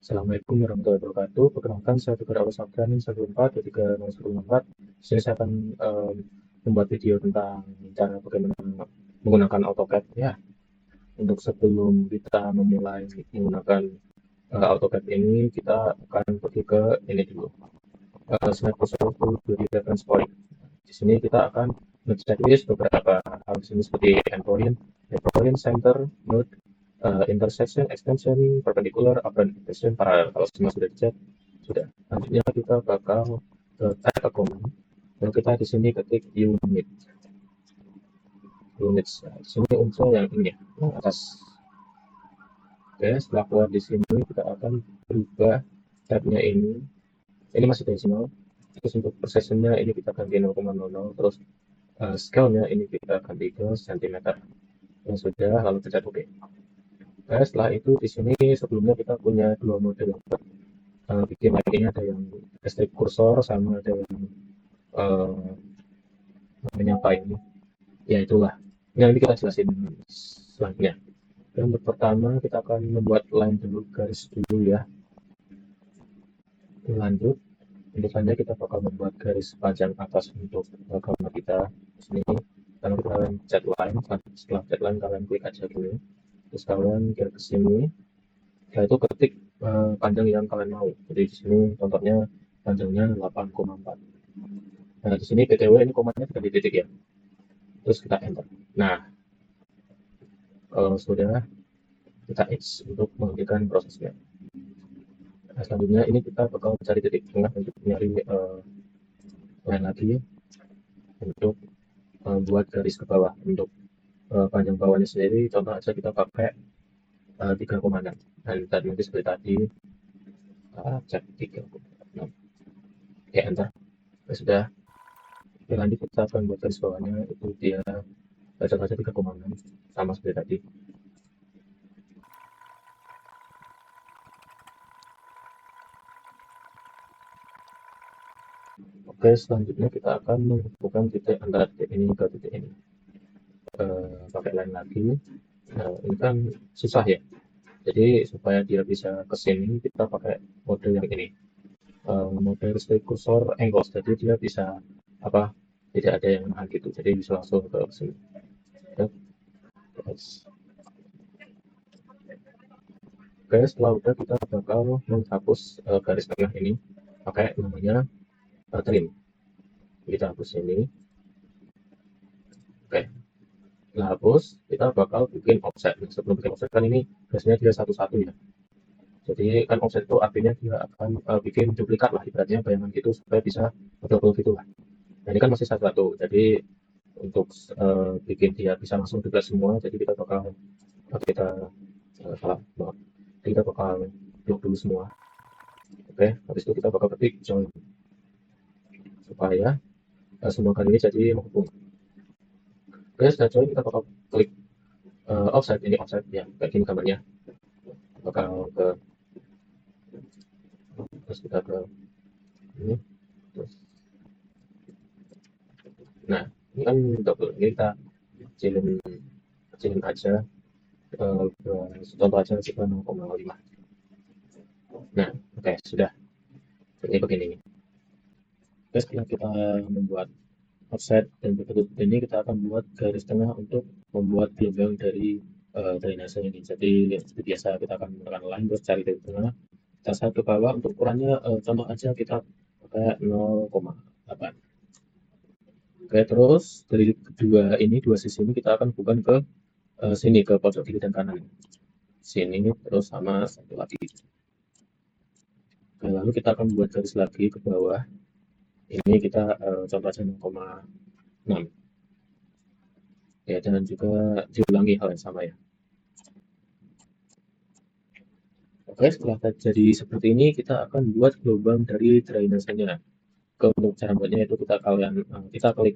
Assalamualaikum warahmatullahi wabarakatuh. Perkenalkan, saya Tegar Awas Afgani 14 Sini saya akan membuat video tentang cara bagaimana menggunakan AutoCAD ya. Untuk sebelum kita memulai menggunakan AutoCAD ini, kita akan pergi ke ini dulu. Slide Visual Body Reference Point. Di sini kita akan men-checklist beberapa hal di sini seperti endpoint, center, node, intersection, extension, perpendicular, upper extension, parallel. Kalau semua sudah dicek, sudah. Selanjutnya kita bakal ke type a command. Dan kita di sini ketik units. Nah, di sini unsur yang ini ya, yang atas. Oke, setelah keluar di sini kita akan berubah tab-nya ini. Ini masih decimal. Terus untuk precision-nya ini kita ganti 0,00. Terus scale-nya ini kita ganti ke cm. Yang sudah, lalu pencet OK. Nah, setelah itu di sini sebelumnya kita punya dua model bikin lagi. Ini ada yang strip kursor sama ada yang uh, namanya apa ini ya, itulah yang nanti kita jelasin selanjutnya. Dan untuk pertama kita akan membuat line dulu, garis dulu ya. Lanjut, untuk selanjutnya kita bakal membuat garis panjang atas untuk gambar kita di sini. Karena kita akan cat line. Setelah cat line kalian klik aja dulu, terus kalian klik ke sini. Setelah itu ketik panjang yang kalian mau. Jadi di sini contohnya panjangnya 8,4. Nah, di sini btw ini komanya tidak di titik ya. Terus kita enter. Nah, kalau sudah, kita X untuk menghentikan prosesnya. Nah, selanjutnya ini kita bakal cari titik tengah untuk nyari line lagi untuk buat garis ke bawah. Untuk panjang bawahnya sendiri, contoh aja kita pakai 3,6. Dan tadi nanti seperti tadi, cek 3,6. Ya, enter. Ya, sudah. Oke, lanjut kita akan buat garis bawahnya, itu dia baca-baca 3,6 sama seperti tadi. Oke, selanjutnya kita akan menghubungkan titik antara titik ini ke titik ini pakai line lagi. Nah, ini kan susah ya, jadi supaya dia bisa ke sini kita pakai mode yang ini, mode restrict cursor angles. Jadi dia bisa apa, tidak ada yang gitu, jadi bisa langsung ke sini. Oke, setelah udah kita bakal menghapus garis tengah ini pakai namanya trim. Kita hapus ini. Oke, setelah hapus kita bakal bikin offset. Nah, sebelum bikin offset kan ini biasanya dia satu-satu ya. Jadi kan offset itu artinya dia akan bikin duplikat lah, ibaratnya bayangan gitu supaya bisa double gitu lah. Nah, ini kan masih satu-satu. Jadi untuk bikin dia bisa langsung duplik semua, jadi kita bakal kita salah maaf. Jadi kita bakal blok dulu semua. Oke, habis itu kita bakal ketik join supaya semua kali ini jadi menghubung. Oke, setelah join kita bakal klik offset. Ini offset ya, kayak gini gambarnya. Bakal ke, terus kita ke ini, terus nah ini kan double. Ini kita kecilin kecilin aja, contoh aja sekitar 0,5. Nah, oke, sudah. Jadi begini. Oke, setelah kita membuat offset dan berbentuk ini, kita akan buat garis tengah untuk membuat gelombang dari drainase ini. Jadi seperti biasa kita akan menggunakan line, terus cari titik tengah, kita satu ke bawah. Untuk ukurannya contoh aja kita pakai 0,8. Oke, terus dari dua sisi ini kita akan bukan ke sini, ke pojok kiri dan kanan. Sini terus sama satu lagi. Oke, lalu kita akan buat garis lagi ke bawah. Ini kita contoh aja 0,6. Ya, dan juga diulangi hal yang sama ya. Oke, setelah jadi seperti ini, kita akan buat gelombang dari drainasenya. Untuk cara buatnya itu kita klik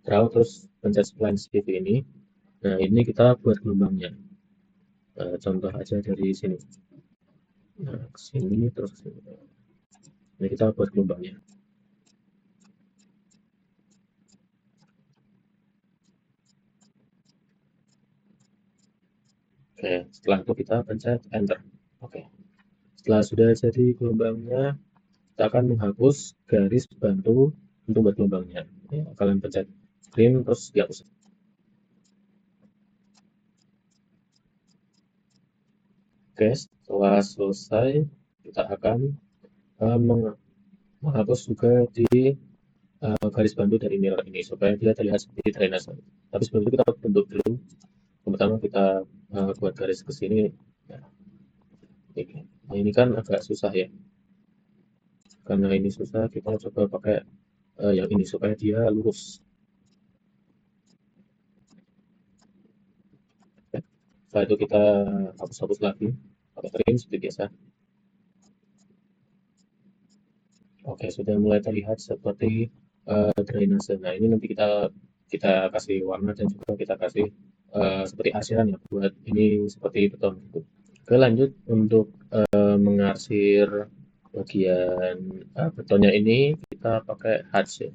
draw, terus pencet spline seperti ini. Nah, ini kita buat gelombangnya. Contoh aja dari sini. Nah, ke sini terus ke sini. Ini kita buat gelombangnya. Oke, setelah itu kita pencet enter. Oke, setelah sudah jadi gelombangnya, kita akan menghapus garis bantu untuk buat gelombangnya. Ya, kalian pencet screen terus dihapus. Oke, setelah selesai, kita akan menghapus juga di garis bantu dari mirror ini supaya dia terlihat seperti drainase. Tapi sebelum itu kita bentuk dulu. Pertama kita buat garis ke sini. Ya, nah, ini kan agak susah ya. Karena ini susah, kita coba pakai yang ini supaya dia lurus. Ya. Setelah itu kita hapus-hapus lagi pakai trim seperti biasa. Oke, sudah mulai terlihat seperti drainase. Nah, ini nanti kita kasih warna dan juga kita kasih seperti arsiran ya buat ini seperti beton gitu. Oke, lanjut untuk mengarsir bagian betonnya ini kita pakai hatch ya.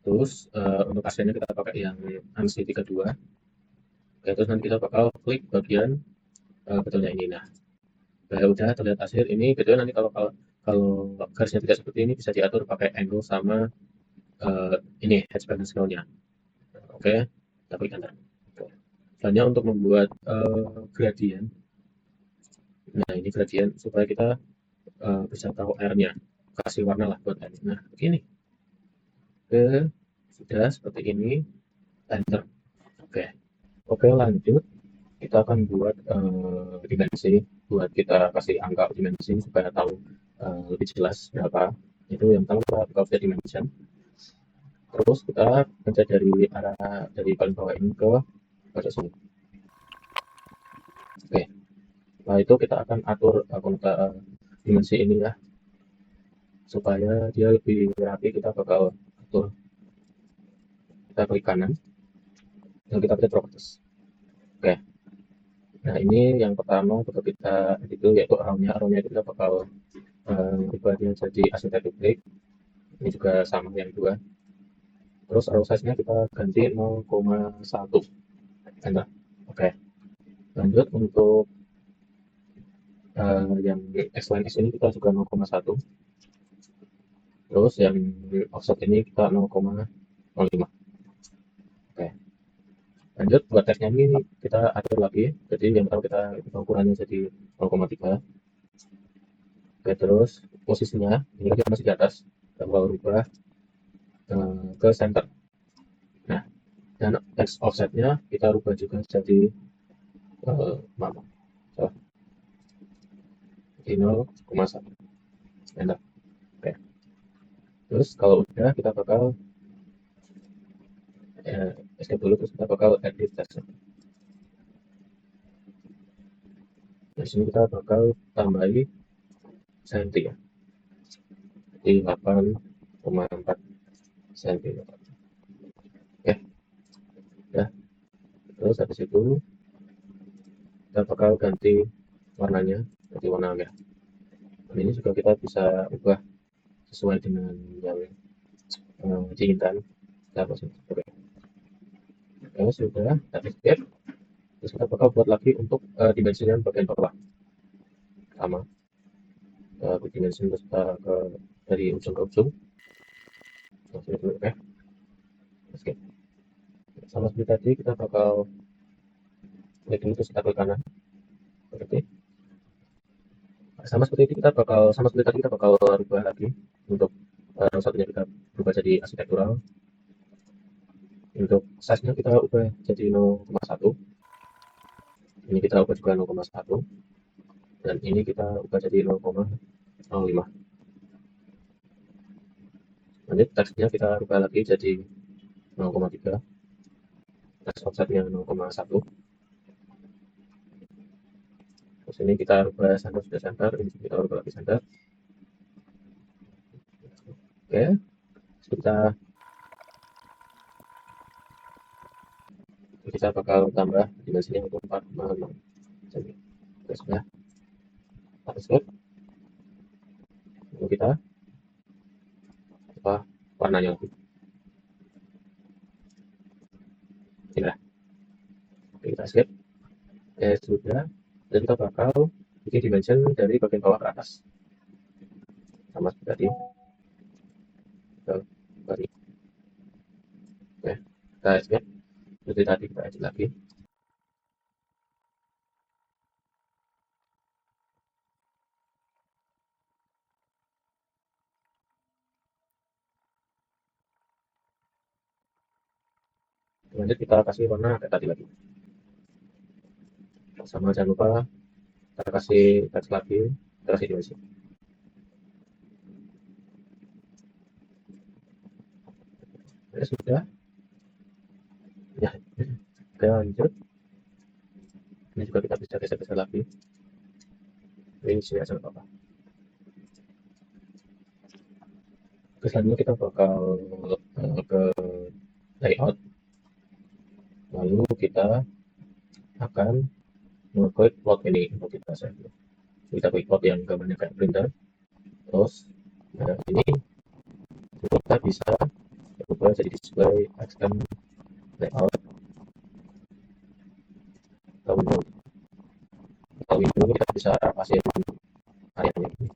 Terus untuk arsirnya kita pakai yang ANSI 32. Oke, terus nanti kita bakal klik bagian betonnya ini. Nah, udah terlihat arsir ini. Kedua nanti kalau garisnya tidak seperti ini bisa diatur pakai angle sama ini hedge scale-nya. Oke, kita klik enter. Oke. Selanjutnya untuk membuat gradient. Nah, ini gradient supaya kita bisa tahu airnya. Kasih warna lah buat airnya. Nah, begini. Oke, sudah seperti ini. Enter. Oke. Oke, lanjut. Kita akan buat dimensi. Buat kita kasih angka dimensi supaya tahu lebih jelas berapa. Itu yang pertama kita buka dimension. Terus kita pencet dari arah dari paling bawah ini ke pojok sini. Oke, setelah itu kita akan atur dimensi ini ya supaya dia lebih rapi. Kita bakal atur, kita klik kanan dan kita pilih properties. Oke, nah ini yang pertama bakal kita itu yaitu arrownya itu kita bakal ubah dia jadi asymmetric break. Ini juga sama yang dua. Terus arrow size-nya kita ganti 0,1. Enter. Oke, lanjut untuk yang X-line X ini kita juga 0,1. Terus yang offset ini kita 0,05. Oke, lanjut buat teksnya ini kita atur lagi. Jadi yang pertama kita ukurannya jadi 0,3. Oke, terus posisinya ini kan masih di atas, kita bakal rubah ke center. Nah, dan text offsetnya kita rubah juga jadi maaf, salah, di 0,1. Enter. Oke, terus kalau udah kita bakal escape dulu, terus kita bakal edit text. Di sini kita bakal tambahi senti ya, di 8,4 cm. Oke, ya. Terus habis itu kita bakal ganti warnanya jadi warna merah. Dan ini juga kita bisa ubah sesuai dengan yang diinginkan. Kita pasang. Oke. Oke, sudah kita escape. Terus kita bakal buat lagi untuk dimensinya bagian bawah sama dimensi terus kita ke dari ujung ke ujung. Oke, escape. Sama seperti tadi kita bakal klik dulu terus kita klik kanan. Oke. Sama seperti tadi kita bakal rubah lagi untuk satunya kita rubah jadi arsitektural. Untuk size-nya kita ubah jadi 0,1. Ini kita ubah juga 0,1. Dan ini kita ubah jadi 0,05. Lanjut teksnya kita rubah lagi jadi 0,3. Teks offsetnya 0,1. Terus ini kita rubah center, sudah center. Ini kita rubah lagi center. Oke, kita bakal tambah dimensinya 4,6 cm. Oke, sudah. Escape. Lalu kita apa warnanya lagi. Ini lah. Oke, kita escape. Sudah. Dan kita bakal bikin dimension dari bagian bawah ke atas sama seperti tadi. Kita balik. Oke, kita escape. Seperti tadi kita edit lagi. Lanjut kita kasih warna kayak tadi lagi. Sama jangan lupa kita kasih teks lagi, kita kasih dimensi. Ya sudah. Ya, oke lanjut. Ini juga kita bisa geser-geser lagi. Ini sini aja nggak apa-apa. Oke, selanjutnya kita bakal ke layout. Lalu kita akan mengklik plot ini untuk kita save. Kita klik plot yang gambarnya kayak printer. Terus ini kita bisa ubah jadi display extend layout atau window. Kalau window ini kita bisa kasih area ini.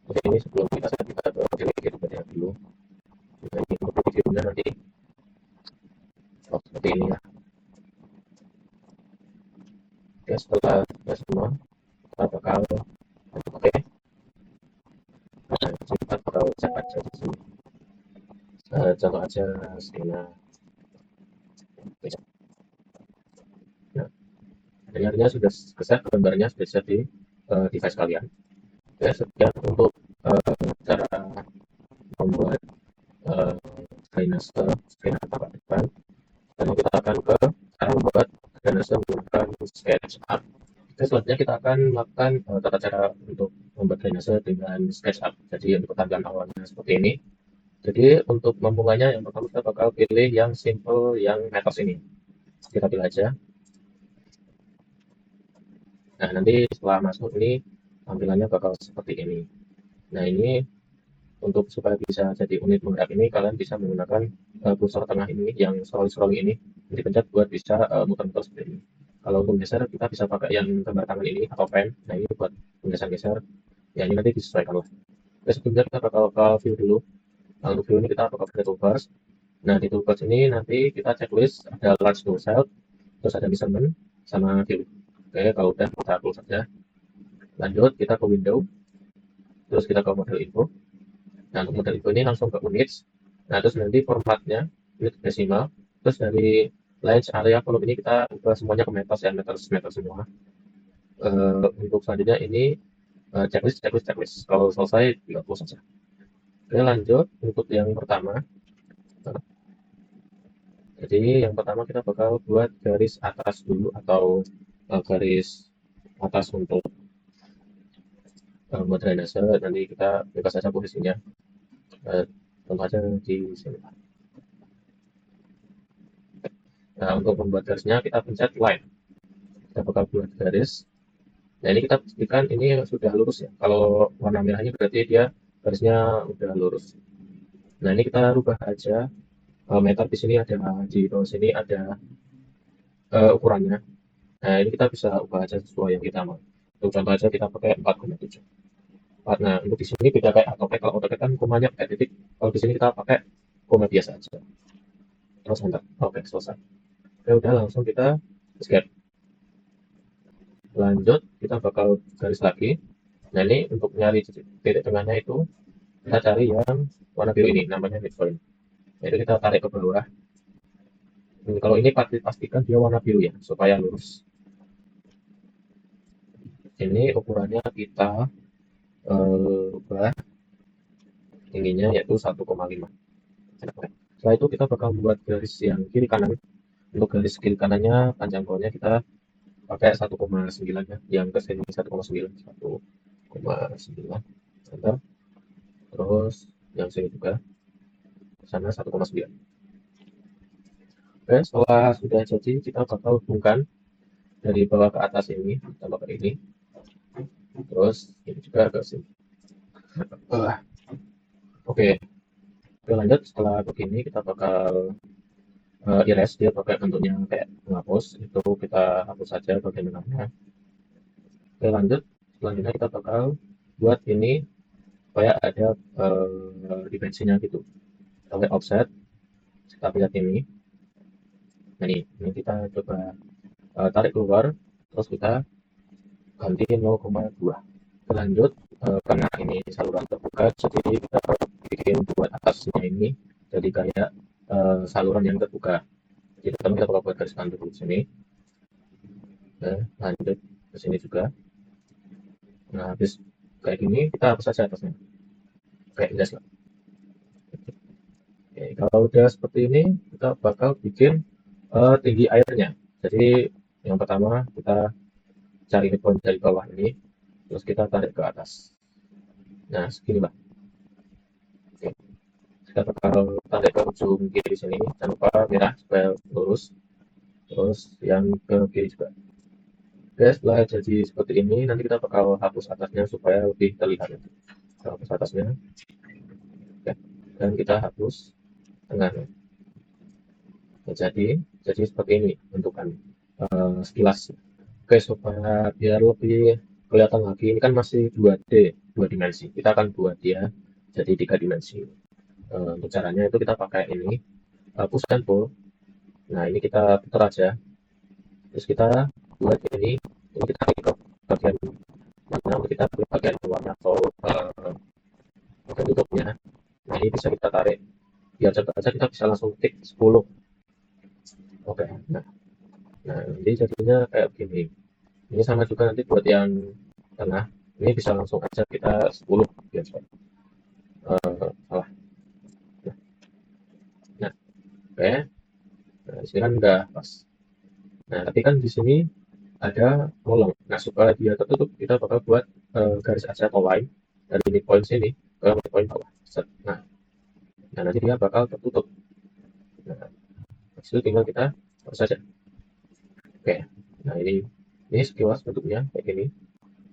Oke, ini sebelum kita set kita ke delegate dulu. Nah, ini untuk videonya nanti seperti ini ya. Oke, setelah ya semua kita bakal oke. Nah, kita bakal cek aja di sini. Contoh aja skena. Nah, ini artinya sudah keset gambarnya sudah set di device kalian. Ya, sekian untuk cara membuat uh, screen apa depan. Dan kita akan ke cara membuat drainase menggunakan SketchUp. Oke, selanjutnya kita akan melakukan tata cara untuk membuat drainase dengan SketchUp. Jadi untuk tampilan awalnya seperti ini. Jadi untuk membunganya yang pertama kita bakal pilih yang simple yang meters ini. Kita pilih aja. Nah, nanti setelah masuk ini tampilannya bakal seperti ini. Nah, ini untuk supaya bisa jadi unit menggerak ini kalian bisa menggunakan kursor tengah ini yang scrolling ini dipencet buat bisa muter-muter seperti ini. Kalau untuk geser kita bisa pakai yang gambar tangan ini atau pen. Nah, ini buat menggeser-geser. Ya, ini nanti disesuaikan lah. Oke, sebelumnya kita bakal ke view dulu. Nah, untuk view ini kita bakal ke toolbars. Nah, di toolbars ini nanti kita checklist ada large to cell, terus ada measurement sama view. Oke, kalau udah kita close saja. Lanjut kita ke window, terus kita ke model info. Nah, untuk model info ini langsung ke units. Nah, terus nanti formatnya unit desimal. Terus dari range area kolom ini kita ubah semuanya ke meters ya, meters semua. Untuk selanjutnya ini checklist. Kalau selesai, tinggal close saja. Oke, lanjut untuk yang pertama. Jadi yang pertama kita bakal buat garis atas dulu atau garis atas untuk buat drainase. Nanti kita bebas saja posisinya. Contoh aja di sini. Nah, untuk membuat garisnya kita pencet line. Kita bakal buat garis. Nah, ini kita pastikan ini sudah lurus ya. Kalau warna merahnya berarti dia garisnya udah lurus. Nah, ini kita rubah aja. Meter di sini ada, di bawah sini ada ukurannya. Nah, ini kita bisa ubah aja sesuai yang kita mau. Untuk contoh aja kita pakai 4,7. Nah, untuk di sini beda kayak AutoCAD. Kalau AutoCAD kan komanya pakai titik. Kalau di sini kita pakai koma biasa aja. Terus enter. Oke, selesai. Oke, udah langsung kita escape. Lanjut, kita bakal garis lagi. Nah, ini untuk nyari titik tengahnya itu kita cari yang warna biru ini, namanya midpoint. Jadi kita tarik ke bawah. Kalau ini pastikan dia warna biru ya, supaya lurus. Ini ukurannya kita ubah tingginya yaitu 1,5. Setelah itu kita bakal buat garis yang kiri kanan. Untuk garis kiri kanannya panjang bawahnya kita pakai 1,9 ya, yang ke sini 1,9, 1,9. Enter. Terus yang sini juga sana 1,9. Oke, setelah sudah jadi kita bakal hubungkan dari bawah ke atas ini tambah ke ini, terus ini juga ke sini. Oke, lanjut setelah begini kita bakal erase, dia pakai bentuknya kayak menghapus, itu kita hapus saja bagian tengahnya. Oke, lanjut. Selanjutnya kita bakal buat ini supaya ada dimensinya gitu. Kita lihat offset, kita lihat ini. Nah, ini kita coba tarik keluar, terus kita ganti 0,2. Lanjut, karena ini saluran terbuka, jadi kita bikin buat atasnya ini jadi kayak saluran yang terbuka. Jadi pertama kita bakal buat garis pantul di sini. Lanjut ke sini juga. Nah, habis kayak gini kita hapus saja atasnya. Kayak jas lah. Oke, kalau udah seperti ini, kita bakal bikin tinggi airnya. Jadi yang pertama kita cari point dari bawah ini, terus kita tarik ke atas. Nah, segini lah. Oke, kita bakal tarik ke ujung kiri sini. Jangan lupa merah supaya lurus. Terus yang ke kiri juga. Oke, setelah jadi seperti ini, nanti kita bakal hapus atasnya supaya lebih terlihat. Kita hapus atasnya. Oke, dan kita hapus tengahnya. Nah, jadi seperti ini bentukan sekilas. Oke, supaya biar lebih kelihatan lagi, ini kan masih 2D, dua dimensi. Kita akan buat dia jadi 3 dimensi. Untuk caranya itu kita pakai ini, push and pull. Nah, ini kita putar aja. Terus kita buat ini kita tarik ke bagian mana, kita pilih bagian luarnya atau bagian tutupnya. Nah, ini bisa kita tarik. Biar cepat aja kita bisa langsung klik 10. Oke, nah ini jadinya kayak gini. Ini sama juga nanti buat yang tengah. Ini bisa langsung aja kita 10 biar cepat. Salah. Nah, oke. Nah, di sini kan udah pas. Nah, tapi kan di sini ada bolong. Nah, supaya dia tertutup, kita bakal buat garis aja atau line dari midpoint sini ke midpoint bawah. Set. Nah, nanti dia bakal tertutup. Nah, itu tinggal kita terus saja. Oke. Nah, ini sekilas bentuknya kayak gini.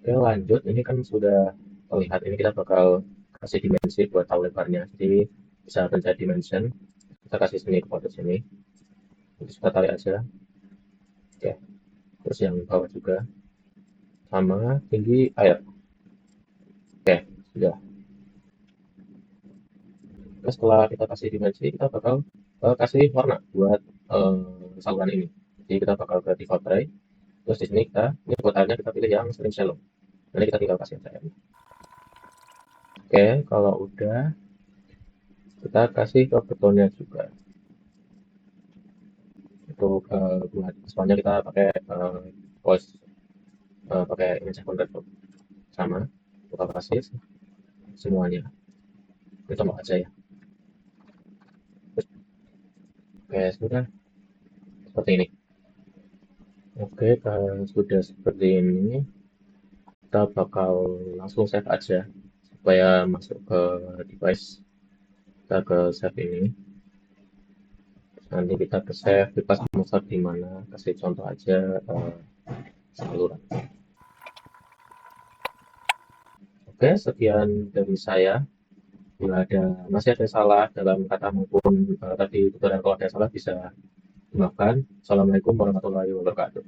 Oke, lanjut. Ini kan sudah terlihat. Ini kita bakal kasih dimensi buat tahu lebarnya. Jadi bisa pencet dimension. Kita kasih sini ke pojok sini. Terus kita tarik aja. Oke. Terus yang bawah juga sama tinggi air. Oke, sudah. Terus setelah kita kasih dimensi, kita bakal kasih warna buat saluran ini. Jadi kita bakal ke default tray. Terus di sini ini buat airnya kita pilih yang sering shallow. Nanti kita tinggal kasih aja airnya. Oke, kalau udah kita kasih ke betonnya juga. Untuk buat soalnya kita pakai voice pakai image converter sama. Kita kasih semuanya. Kita mau aja ya. Oke, sudah seperti ini. Oke, kalau sudah seperti ini, kita bakal langsung save aja supaya masuk ke device. Kita ke save ini. Nanti kita ke save, bebas mau save di mana. Kasih contoh aja saluran. Oke, sekian dari saya. Bila masih ada salah dalam kata maupun tadi tutorial, kalau ada salah bisa dimaafkan. Assalamualaikum warahmatullahi wabarakatuh.